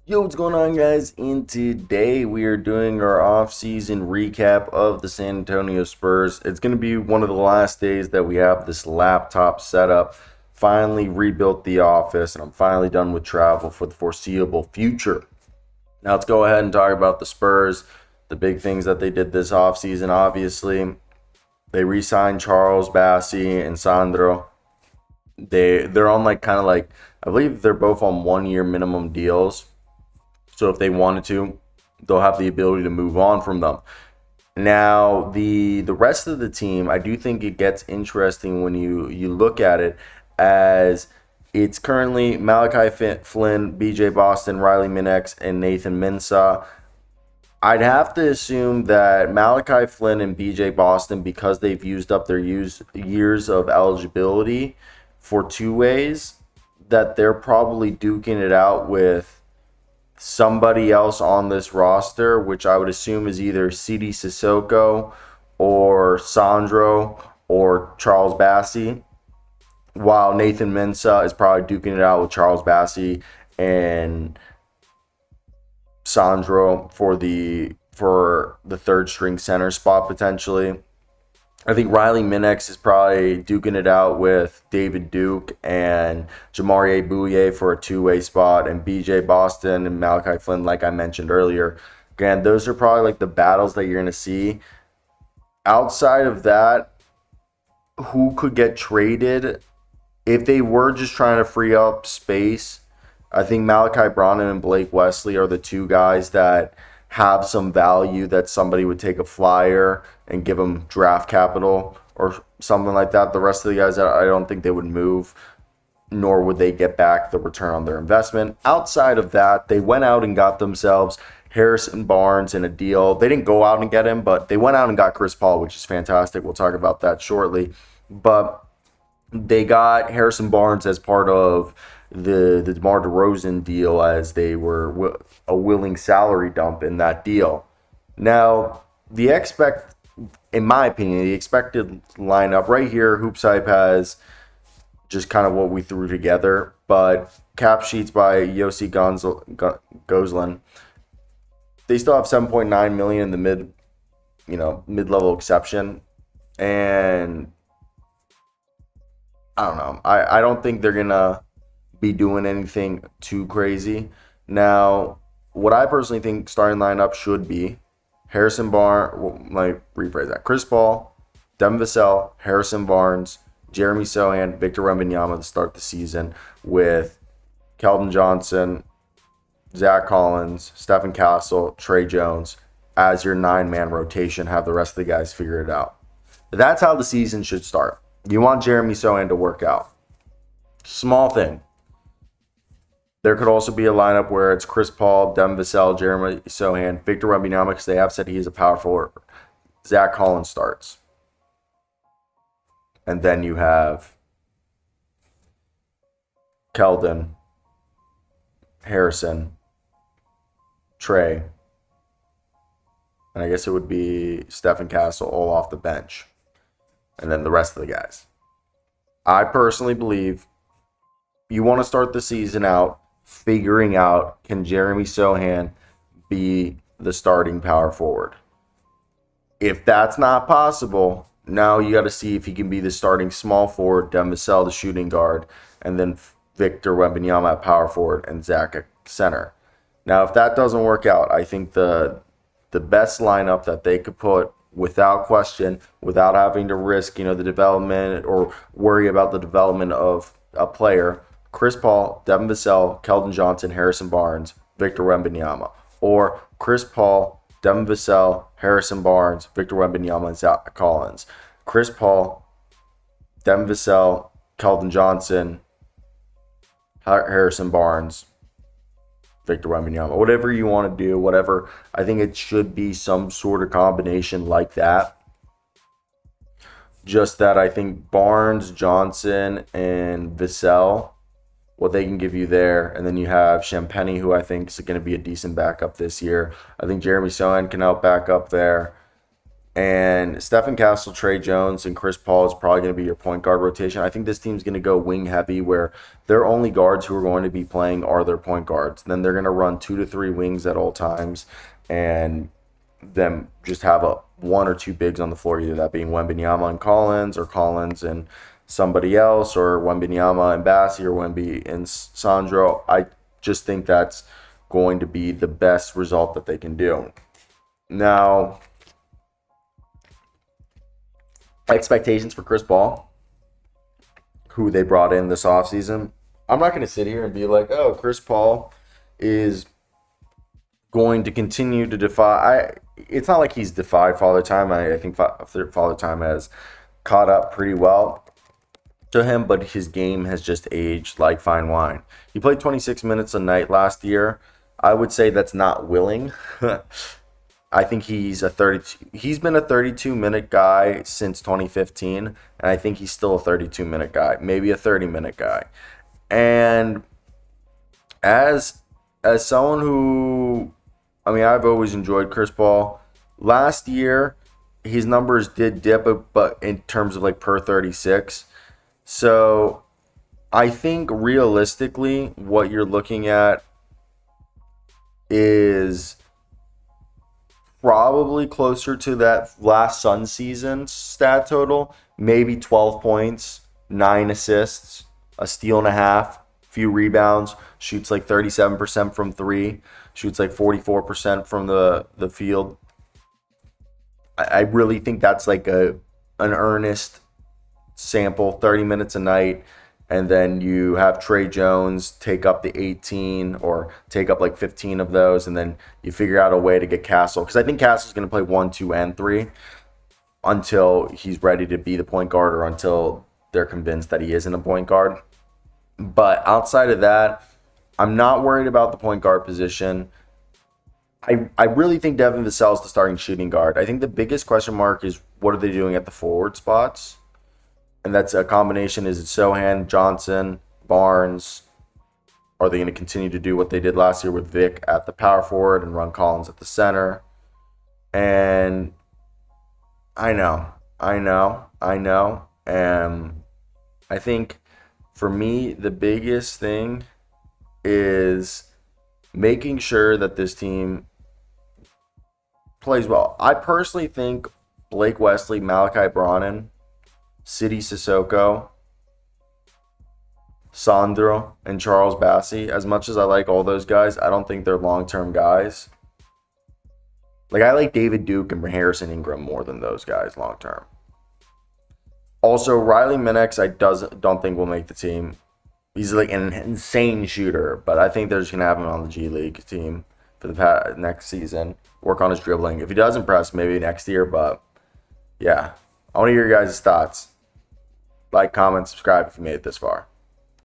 Yo, what's going on, guys? And today we are doing our off-season recap of the San Antonio Spurs. It's going to be one of the last days that we have this laptop set up. Finally rebuilt the office, and I'm finally done with travel for the foreseeable future. Now let's go ahead and talk about the Spurs. The big things that they did this offseason, obviously. They re-signed Charles, Bassey, and Sandro. They're on I believe they're both on 1 year minimum deals. So if they wanted to, they'll have the ability to move on from them. Now, the rest of the team, I do think it gets interesting when you look at it, as it's currently Malachi Flynn, BJ Boston, Riley Minix, and Nathan Mensah. I'd have to assume that Malachi Flynn and BJ Boston, because they've used up their years of eligibility for two ways, that they're probably duking it out with somebody else on this roster, which I would assume is either CD Sissoko or Sandro or Charles Bassey, while Nathan Mensah is probably duking it out with Charles Bassey and Sandro for the third string center spot potentially. I think Riley Minix is probably duking it out with David Duke and Jamarie Bouye for a two-way spot, and BJ Boston and Malachi Flynn, like I mentioned earlier. Again, those are probably like the battles that you're going to see. Outside of that, who could get traded? If they were just trying to free up space, I think Malachi Branham and Blake Wesley are the two guys that have some value that somebody would take a flyer and give them draft capital or something like that. The rest of the guys, I don't think they would move, nor would they get back the return on their investment. Outside of that, they went out and got themselves Harrison Barnes in a deal. They didn't go out and get him, but they went out and got Chris Paul, which is fantastic. We'll talk about that shortly. But they got Harrison Barnes as part of the DeMar DeRozan deal, as they were a willing salary dump in that deal. Now, in my opinion, the expected lineup right here, Hoops Hype has just kind of what we threw together, but cap sheets by Yossi Gozlan. They still have $7.9 million in the mid-level exception, and I don't know. I don't think they're gonna be doing anything too crazy. Now, what I personally think starting lineup should be Harrison Barnes, rephrase that, Chris Paul, Devin Vassell, Harrison Barnes, Jeremy Sohan, Victor Wembanyama to start the season, with Keldon Johnson, Zach Collins, Stephen Castle, Trey Jones as your 9-man rotation. Have the rest of the guys figure it out. That's how the season should start. You want Jeremy Sohan to work out. Small thing. There could also be a lineup where it's Chris Paul, Devin Vassell, Jeremy Sohan, Victor Wembanyama, because they have said he is a power forward. Zach Collins starts. And then you have Keldon, Harrison, Trey, and I guess it would be Stephen Castle all off the bench. And then the rest of the guys. I personally believe you want to start the season out figuring out, can Jeremy Sohan be the starting power forward? If that's not possible, now you got to see if he can be the starting small forward, Devin Vassell the shooting guard, and then Victor Wembanyama at power forward and Zach at center. Now, if that doesn't work out, I think the best lineup that they could put, without question, without having to risk, the development or worry about the development of a player, Chris Paul, Devin Vassell, Keldon Johnson, Harrison Barnes, Victor Wembanyama. Or Chris Paul, Devin Vassell, Harrison Barnes, Victor Wembanyama, and Zach Collins. Chris Paul, Devin Vassell, Keldon Johnson, Harrison Barnes, Victor Wembanyama. Whatever you want to do, whatever. I think it should be some sort of combination like that. Just that I think Barnes, Johnson, and Vassell, what they can give you there. And then you have Champagnie, who I think is going to be a decent backup this year. I think Jeremy Sohan can help back up there. And Stephen Castle, Trey Jones, and Chris Paul is probably going to be your point guard rotation. I think this team's going to go wing heavy, where their only guards who are going to be playing are their point guards. Then they're going to run 2 to 3 wings at all times, and then just have a 1 or 2 bigs on the floor, either that being Wembanyama and Collins, or Collins and somebody else, or Wembanyama and Bassey, or Wemby and Sandro. I just think that's going to be the best result that they can do. Now, expectations for Chris Paul, who they brought in this offseason. I'm not going to sit here and be like, oh, Chris Paul is going to continue to defy. It's not like he's defied Father Time. I think Father Time has caught up pretty well to him, but his game has just aged like fine wine. He played 26 minutes a night last year. I would say that's not willing. I think he's been a 32-minute guy since 2015, and I think he's still a 32-minute guy, maybe a 30-minute guy. And as someone who, I've always enjoyed Chris Paul. Last year, his numbers did dip, but in terms of like per 36. So I think realistically, what you're looking at is probably closer to that last Suns season stat total, maybe 12 points, 9 assists, a steal and a half, few rebounds, shoots like 37% from 3, shoots like 44% from the field. I really think that's like an earnest sample, 30 minutes a night. And then you have Trey Jones take up the 18 or take up like 15 of those. And then you figure out a way to get Castle. Because I think Castle's going to play 1, 2, and 3 until he's ready to be the point guard, or until they're convinced that he isn't a point guard. But outside of that, I'm not worried about the point guard position. I really think Devin Vassell's the starting shooting guard. I think the biggest question mark is, what are they doing at the forward spots? And that's a combination. Is it Sohan, Johnson, Barnes? Are they going to continue to do what they did last year with Vic at the power forward and run Collins at the center? And I know. And I think for me, the biggest thing is making sure that this team plays well. I personally think Blake Wesley, Malachi Brannan, Sidi Sissoko, Sandro, and Charles Bassey, as much as I like all those guys, I don't think they're long-term guys. Like, I like David Duke and Harrison Ingram more than those guys long-term. Also, Riley Minix, I don't think will make the team. He's like an insane shooter, but I think they're just going to have him on the G League team for the next season. Work on his dribbling. If he does impress, maybe next year, but yeah. I want to hear your guys' thoughts. Like, comment, subscribe if you made it this far.